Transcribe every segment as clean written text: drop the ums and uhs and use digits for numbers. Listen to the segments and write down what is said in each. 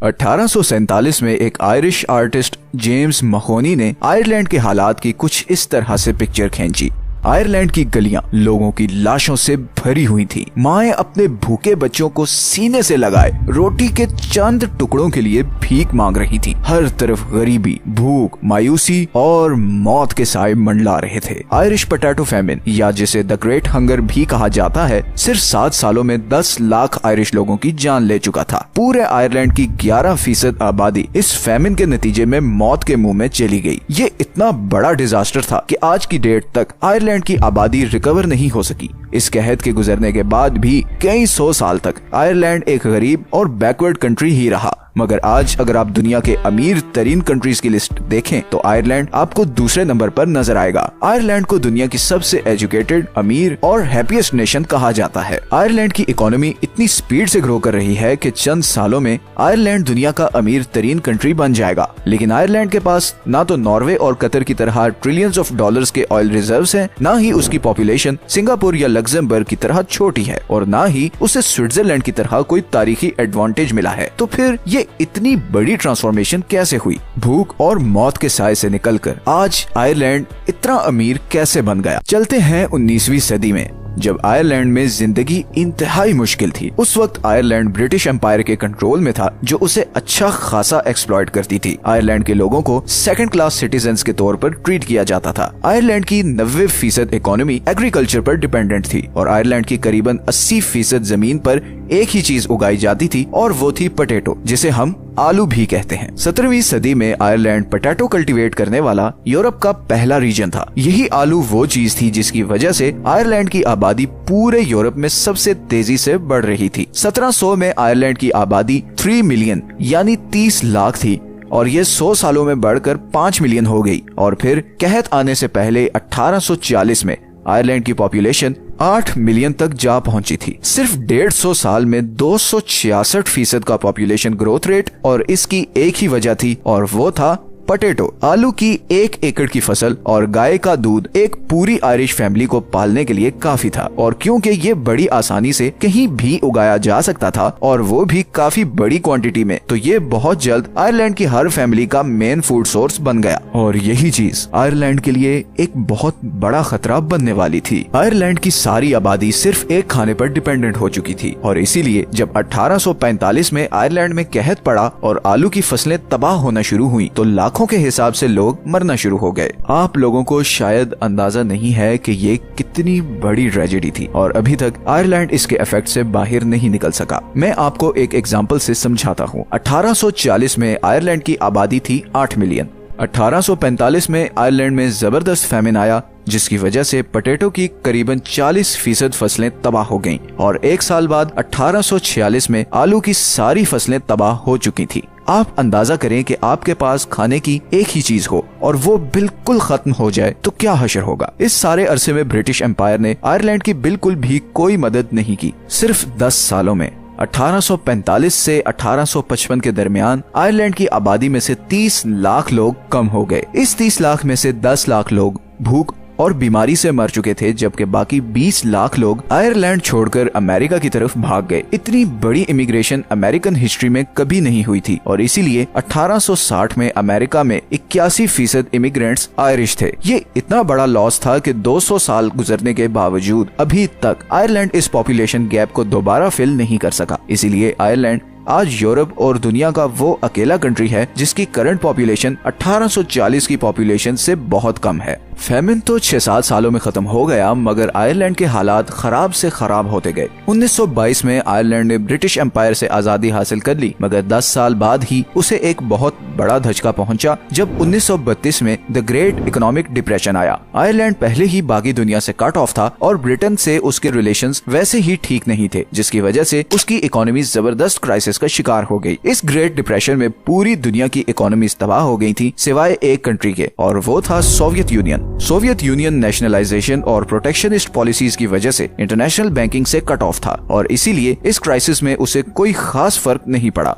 1847 में एक Irish artist James महोनी ने आयरलैंड के हालात की कुछ इस तरह से पिक्चर खींची। आयरलैंड की गलियां लोगों की लाशों से भरी हुई थी। माएं अपने भूखे बच्चों को सीने से लगाए रोटी के चंद टुकड़ों के लिए भीख मांग रही थी। हर तरफ गरीबी, भूख, मायूसी और मौत के साए मंडला रहे थे। आयरिश पोटैटो फैमिन, या जिसे द ग्रेट हंगर भी कहा जाता है, सिर्फ 7 सालों में 10 लाख आयरिश लोगों की जान ले चुका था। पूरे आयरलैंड की 11% आबादी इस फैमिन के नतीजे में मौत के मुंह में चली गई। ये इतना बड़ा डिजास्टर था कि आज की डेट तक आयरलैंड की आबादी रिकवर नहीं हो सकी। इस कहत के गुजरने के बाद भी कई 100 साल तक आयरलैंड एक गरीब और बैकवर्ड कंट्री ही रहा। मगर आज अगर आप दुनिया के अमीर तरीन कंट्रीज की लिस्ट देखें तो आयरलैंड आपको दूसरे नंबर पर नजर आएगा। आयरलैंड को दुनिया की सबसे एजुकेटेड, अमीर और हैप्पीएस्ट नेशन कहा जाता है। आयरलैंड की इकोनॉमी इतनी स्पीड से ग्रो कर रही है कि चंद सालों में आयरलैंड दुनिया का अमीर तरीन कंट्री बन जाएगा। लेकिन आयरलैंड के पास ना तो नॉर्वे और कतर की तरह ट्रिलियंस ऑफ डॉलर्स के ऑयल रिजर्व्स हैं, ना ही उसकी पॉपुलेशन सिंगापुर या लग्जमबर्ग की तरह छोटी है, और ना ही उसे स्विट्जरलैंड की तरह कोई तारीखी एडवांटेज मिला है। तो फिर ये इतनी बड़ी ट्रांसफॉर्मेशन कैसे हुई? भूख और मौत के साए से निकलकर आज आयरलैंड इतना अमीर कैसे बन गया? चलते हैं 19वीं सदी में, जब आयरलैंड में जिंदगी इंतहाई मुश्किल थी। उस वक्त आयरलैंड ब्रिटिश एम्पायर के कंट्रोल में था, जो उसे अच्छा खासा एक्सप्लॉइट करती थी। आयरलैंड के लोगों को सेकंड क्लास सिटीजन्स के तौर पर ट्रीट किया जाता था। आयरलैंड की 90% इकोनॉमी एग्रीकल्चर पर डिपेंडेंट थी और आयरलैंड की करीबन 80% जमीन पर एक ही चीज उगाई जाती थी और वो थी पोटैटो, जिसे हम आलू भी कहते हैं। 17वीं सदी में आयरलैंड पोटैटो कल्टीवेट करने वाला यूरोप का पहला रीजन था। यही आलू वो चीज थी जिसकी वजह से आयरलैंड की आबादी पूरे यूरोप में सबसे तेजी से बढ़ रही थी। 1700 में आयरलैंड की आबादी 3 मिलियन यानी 30 लाख थी और ये 100 सालों में बढ़कर 5 मिलियन हो गई। और फिर कहत आने से पहले 1840 में आयरलैंड की पॉपुलेशन 8 मिलियन तक जा पहुंची थी। सिर्फ 150 साल में 266% का पॉपुलेशन ग्रोथ रेट, और इसकी एक ही वजह थी और वो था पोटैटो। आलू की 1 एकड़ की फसल और गाय का दूध एक पूरी आयरिश फैमिली को पालने के लिए काफी था। और क्योंकि ये बड़ी आसानी से कहीं भी उगाया जा सकता था और वो भी काफी बड़ी क्वांटिटी में, तो ये बहुत जल्द आयरलैंड की हर फैमिली का मेन फूड सोर्स बन गया। और यही चीज आयरलैंड के लिए एक बहुत बड़ा खतरा बनने वाली थी। आयरलैंड की सारी आबादी सिर्फ एक खाने पर डिपेंडेंट हो चुकी थी और इसीलिए जब 1845 में आयरलैंड में कहत पड़ा और आलू की फसलें तबाह होना शुरू हुई तो लाखों के हिसाब से लोग मरना शुरू हो गए। आप लोगों को शायद अंदाजा नहीं है कि ये कितनी बड़ी ट्रेजेडी थी और अभी तक आयरलैंड इसके इफेक्ट से बाहर नहीं निकल सका। मैं आपको एक एग्जांपल से समझाता हूँ। 1840 में आयरलैंड की आबादी थी 8 मिलियन। 1845 में आयरलैंड में जबरदस्त फैमिन आया, जिसकी वजह से पोटैटो की करीबन 40% फसलें तबाह हो गईं और एक साल बाद 1846 में आलू की सारी फसलें तबाह हो चुकी थी। आप अंदाजा करें कि आपके पास खाने की एक ही चीज हो और वो बिल्कुल खत्म हो जाए तो क्या हशर होगा। इस सारे अरसे में ब्रिटिश एम्पायर ने आयरलैंड की बिल्कुल भी कोई मदद नहीं की। सिर्फ 10 सालों में 1845 से 1855 के दरमियान आयरलैंड की आबादी में से 30 लाख लोग कम हो गए। इस 30 लाख में से 10 लाख लोग भूख और बीमारी से मर चुके थे, जबकि बाकी 20 लाख लोग आयरलैंड छोड़कर अमेरिका की तरफ भाग गए। इतनी बड़ी इमिग्रेशन अमेरिकन हिस्ट्री में कभी नहीं हुई थी और इसीलिए 1860 में अमेरिका में 81% इमिग्रेंट्स आयरिश थे। ये इतना बड़ा लॉस था कि 200 साल गुजरने के बावजूद अभी तक आयरलैंड इस पॉपुलेशन गैप को दोबारा फिल नहीं कर सका। इसीलिए आयरलैंड आज यूरोप और दुनिया का वो अकेला कंट्री है जिसकी करंट पॉपुलेशन 1840 की पॉपुलेशन से बहुत कम है। फैमिन तो 6-7 सालों में खत्म हो गया, मगर आयरलैंड के हालात खराब से खराब होते गए। 1922 में आयरलैंड ने ब्रिटिश एम्पायर से आजादी हासिल कर ली, मगर 10 साल बाद ही उसे एक बहुत बड़ा धचका पहुंचा जब 1932 में द ग्रेट इकोनॉमिक डिप्रेशन आया। आयरलैंड पहले ही बाकी दुनिया से कट ऑफ था और ब्रिटेन से उसके रिलेशंस वैसे ही ठीक नहीं थे, जिसकी वजह से उसकी इकोनॉमी जबरदस्त क्राइसिस का शिकार हो गई। इस ग्रेट डिप्रेशन में पूरी दुनिया की इकोनॉमी तबाह हो गई थी सिवाय एक कंट्री के, और वो था Soviet union. Soviet union nationalisation और प्रोटेक्शनिस्ट पॉलिसीज की वजह से इंटरनेशनल बैंकिंग से कट ऑफ था और इसीलिए इस क्राइसिस में उसे कोई खास फर्क नहीं पड़ा।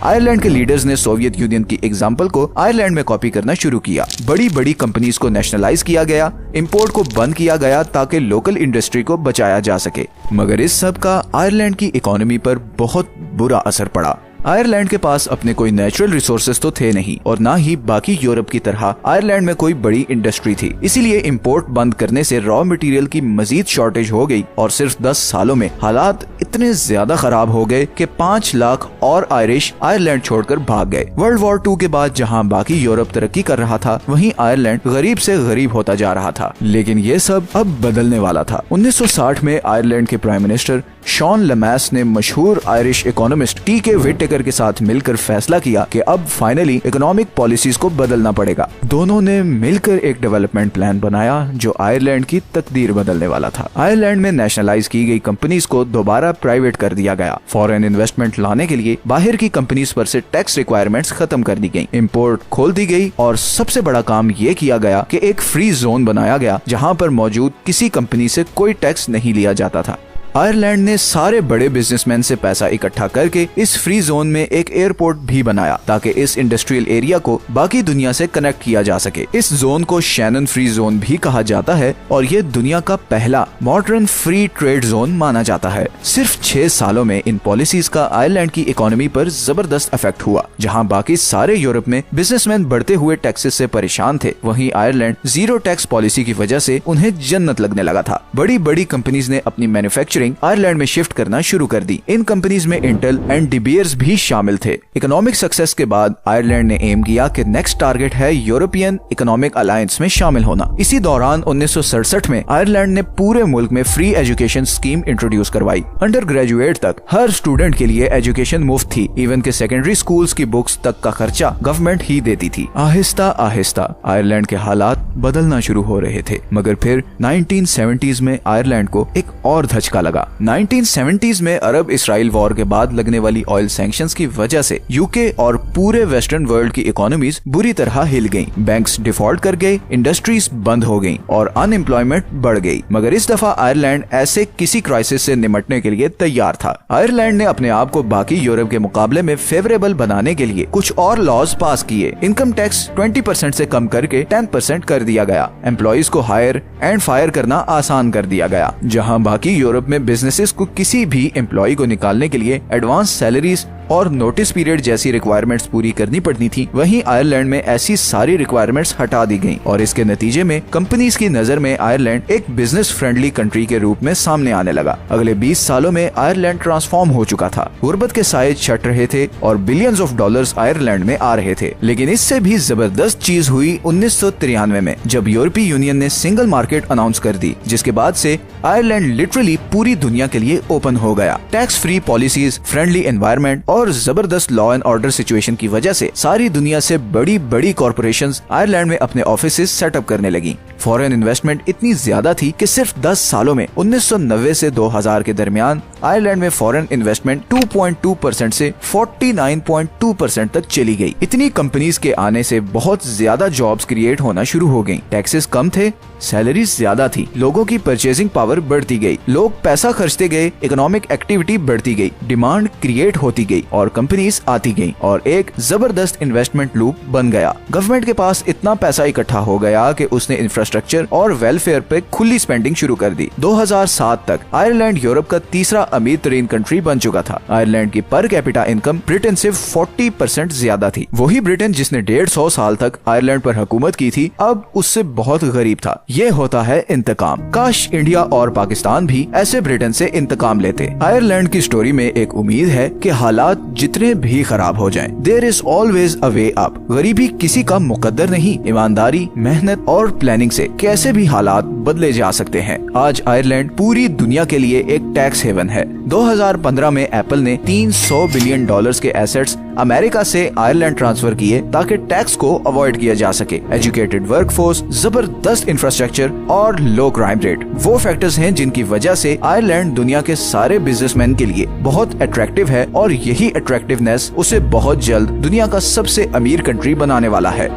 आयरलैंड के लीडर्स ने सोवियत यूनियन की एग्जाम्पल को आयरलैंड में कॉपी करना शुरू किया। बड़ी बड़ी कंपनीज को नेशनलाइज किया गया, इंपोर्ट को बंद किया गया ताकि लोकल इंडस्ट्री को बचाया जा सके। मगर इस सब का आयरलैंड की इकोनॉमी पर बहुत बुरा असर पड़ा। आयरलैंड के पास अपने कोई नेचुरल रिसोर्सेज तो थे नहीं और ना ही बाकी यूरोप की तरह आयरलैंड में कोई बड़ी इंडस्ट्री थी। इसीलिए इंपोर्ट बंद करने से रॉ मटेरियल की मजीद शॉर्टेज हो गई और सिर्फ 10 सालों में हालात इतने ज्यादा खराब हो गए कि 5 लाख और आयरिश आयरलैंड छोड़कर भाग गए। वर्ल्ड वॉर 2 के बाद जहां बाकी यूरोप तरक्की कर रहा था, वहीं आयरलैंड गरीब से गरीब होता जा रहा था। लेकिन ये सब अब बदलने वाला था। 1960 में आयरलैंड के प्राइम मिनिस्टर शॉन लैमास ने मशहूर आयरिश इकोनॉमिस्ट टी.के. व्हिटेकर के साथ मिलकर फैसला किया कि अब फाइनली इकोनॉमिक पॉलिसीज को बदलना पड़ेगा। दोनों ने मिलकर एक डेवलपमेंट प्लान बनाया जो आयरलैंड की तकदीर बदलने वाला था। आयरलैंड में नेशनलाइज की गई कंपनीज को दोबारा प्राइवेट कर दिया गया। फॉरेन इन्वेस्टमेंट लाने के लिए बाहर की कंपनीज पर से टैक्स रिक्वायरमेंट्स खत्म कर दी गई, इंपोर्ट खोल दी गई और सबसे बड़ा काम ये किया गया कि एक फ्री जोन बनाया गया जहां पर मौजूद किसी कंपनी से कोई टैक्स नहीं लिया जाता था। आयरलैंड ने सारे बड़े बिजनेसमैन से पैसा इकट्ठा करके इस फ्री जोन में एक एयरपोर्ट भी बनाया ताकि इस इंडस्ट्रियल एरिया को बाकी दुनिया से कनेक्ट किया जा सके। इस जोन को शैनन फ्री जोन भी कहा जाता है और ये दुनिया का पहला मॉडर्न फ्री ट्रेड जोन माना जाता है। सिर्फ 6 सालों में इन पॉलिसीज का आयरलैंड की इकोनॉमी पर जबरदस्त इफेक्ट हुआ। जहाँ बाकी सारे यूरोप में बिजनेसमैन बढ़ते हुए टैक्सेस से परेशान थे, वहीं आयरलैंड जीरो टैक्स पॉलिसी की वजह से उन्हें जन्नत लगने लगा था। बड़ी बड़ी कंपनीज ने अपनी मैन्युफैक्चरिंग आयरलैंड में शिफ्ट करना शुरू कर दी। इन कंपनीज में इंटेल एंड डी बीयर्स भी शामिल थे। इकोनॉमिक सक्सेस के बाद आयरलैंड ने एम किया कि नेक्स्ट टारगेट है यूरोपियन इकोनॉमिक अलायंस में शामिल होना। इसी दौरान 1967 में आयरलैंड ने पूरे मुल्क में फ्री एजुकेशन स्कीम इंट्रोड्यूस करवाई। अंडर ग्रेजुएट तक हर स्टूडेंट के लिए एजुकेशन मुफ्त थी। इवन के सेकेंडरी स्कूल्स की बुक्स तक का खर्चा गवर्नमेंट ही देती थी। आहिस्ता आहिस्ता आयरलैंड के हालात बदलना शुरू हो रहे थे, मगर फिर 1970s में आयरलैंड को एक और धचका लगा। 1970s में अरब इसराइल वॉर के बाद लगने वाली ऑयल सैंक्शंस की वजह से यूके और पूरे वेस्टर्न वर्ल्ड की इकोनॉमीज बुरी तरह हिल गईं। बैंक्स डिफॉल्ट कर गए, इंडस्ट्रीज बंद हो गईं और अनएम्प्लॉयमेंट बढ़ गई। मगर इस दफा आयरलैंड ऐसे किसी क्राइसिस से निपटने के लिए तैयार था। आयरलैंड ने अपने आप को बाकी यूरोप के मुकाबले में फेवरेबल बनाने के लिए कुछ और लॉज पास किए। इनकम टैक्स 20% से कम करके 10% कर दिया गया। एम्प्लॉयज को हायर एंड फायर करना आसान कर दिया गया। जहां बाकी यूरोप में बिजनेसेस को किसी भी एम्प्लॉय को निकालने के लिए एडवांस सैलरीज और नोटिस पीरियड जैसी रिक्वायरमेंट्स पूरी करनी पड़नी थी, वहीं आयरलैंड में ऐसी सारी रिक्वायरमेंट्स हटा दी गईं और इसके नतीजे में कंपनीज की नजर में आयरलैंड एक बिजनेस फ्रेंडली कंट्री के रूप में सामने आने लगा। अगले 20 सालों में आयरलैंड ट्रांसफॉर्म हो चुका था। गुर्बत के साए छट रहे थे और बिलियंस ऑफ डॉलर्स आयरलैंड में आ रहे थे। लेकिन इससे भी जबरदस्त चीज हुई 1993 में, जब यूरोपीय यूनियन ने सिंगल मार्केट अनाउंस कर दी, जिसके बाद से आयरलैंड लिटरली पूरी दुनिया के लिए ओपन हो गया। Tax free policies, friendly environment और जबरदस्त लॉ एंड ऑर्डर सिचुएशन की वजह से सारी दुनिया से बड़ी बड़ी कॉर्पोरेशंस आयरलैंड में अपने ऑफिसेज सेटअप करने लगी। फॉरेन इन्वेस्टमेंट इतनी ज्यादा थी कि सिर्फ 10 सालों में 1990 से 2000 के दरमियान आयरलैंड में फॉरेन इन्वेस्टमेंट 2.2% से 49.2% तक चली गई। इतनी कंपनीज के आने से बहुत ज्यादा जॉब्स क्रिएट होना शुरू हो गयी। टैक्सेस कम थे, सैलरीज ज्यादा थी, लोगों की परचेजिंग पावर बढ़ती गई, लोग पैसा खर्चते गए, इकोनॉमिक एक्टिविटी बढ़ती गई, डिमांड क्रिएट होती गई और कंपनीज आती गई और एक जबरदस्त इन्वेस्टमेंट लूप बन गया। गवर्नमेंट के पास इतना पैसा इकट्ठा हो गया कि उसने इंफ्रास्ट्रक्चर और वेलफेयर पे खुली स्पेंडिंग शुरू कर दी। 2007 तक आयरलैंड यूरोप का तीसरा अमीर तरीन कंट्री बन चुका था। आयरलैंड की पर कैपिटा इनकम ब्रिटेन से 40% ज्यादा थी। वही ब्रिटेन जिसने 150 साल तक आयरलैंड पर हुकूमत की थी, अब उससे बहुत गरीब था। ये होता है इंतकाम। काश इंडिया और पाकिस्तान भी ऐसे ब्रिटेन से इंतकाम लेते। आयरलैंड की स्टोरी में एक उम्मीद है कि हालात जितने भी खराब हो जाएं, there is always a way up. गरीबी किसी का मुकद्दर नहीं, ईमानदारी, मेहनत और प्लानिंग से कैसे भी हालात बदले जा सकते हैं। आज आयरलैंड पूरी दुनिया के लिए एक टैक्स हेवन है। 2015 में एप्पल ने $300 बिलियन के एसेट्स अमेरिका से आयरलैंड ट्रांसफर किए ताकि टैक्स को अवॉइड किया जा सके। एजुकेटेड वर्कफोर्स, जबरदस्त इंफ्रास्ट्रक्चर और लो क्राइम रेट वो फैक्टर्स हैं जिनकी वजह से आयरलैंड दुनिया के सारे बिजनेसमैन के लिए बहुत अट्रैक्टिव है और यही अट्रैक्टिवनेस उसे बहुत जल्द दुनिया का सबसे अमीर कंट्री बनाने वाला है।